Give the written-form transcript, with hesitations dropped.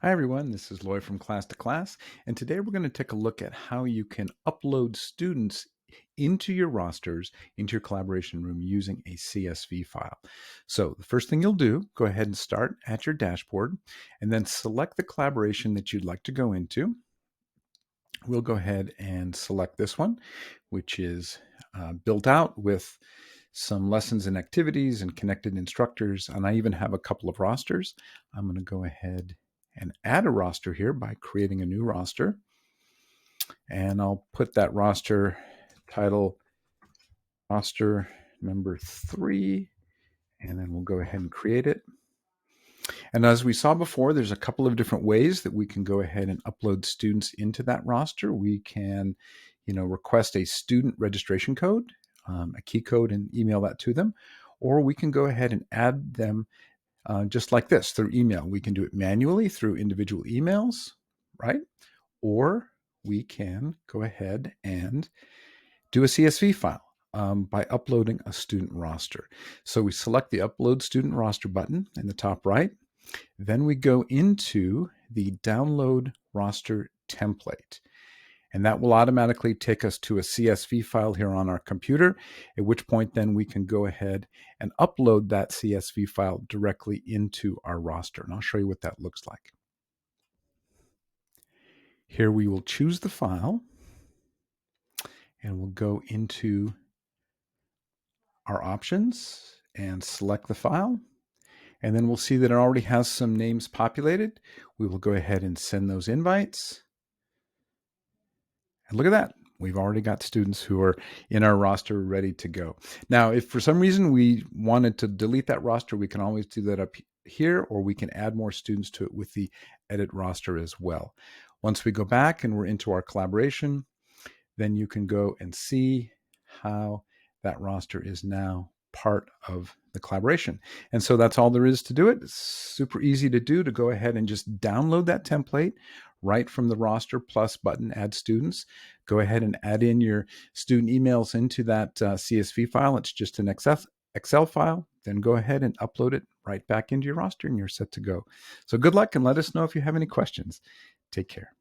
Hi everyone, this is Lloyd from Class to Class, and today we're going to take a look at how you can upload students into your rosters, into your collaboration room using a CSV file. So the first thing you'll do, go ahead and start at your dashboard, and then select the collaboration that you'd like to go into. We'll go ahead and select this one, which is built out with some lessons and activities and connected instructors, and I even have a couple of rosters. I'm going to go ahead and add a roster here by creating a new roster. And I'll put that roster title roster number 3, and then we'll go ahead and create it. And as we saw before, there's a couple of different ways that we can go ahead and upload students into that roster. We can, request a student registration code, a key code, and email that to them. Or we can go ahead and add them just like this through email. We can do it manually through individual emails, right? Or we can go ahead and do a CSV file by uploading a student roster. So we select the Upload Student Roster button in the top right. Then we go into the Download Roster Template. And that will automatically take us to a CSV file here on our computer, at which point then we can go ahead and upload that CSV file directly into our roster. And I'll show you what that looks like. Here we will choose the file, and we'll go into our options and select the file. And then we'll see that it already has some names populated. We will go ahead and send those invites. And look at that. We've already got students who are in our roster ready to go. Now, if for some reason we wanted to delete that roster, we can always do that up here, or we can add more students to it with the edit roster as well. Once we go back and we're into our collaboration, then you can go and see how that roster is now part of the collaboration. And so that's all there is to do it. It's super easy to do, to go ahead and just download that template right from the roster plus button, add students. Go ahead and add in your student emails into that CSV file. It's just an Excel file. Then go ahead and upload it right back into your roster and you're set to go. So good luck, and let us know if you have any questions. Take care.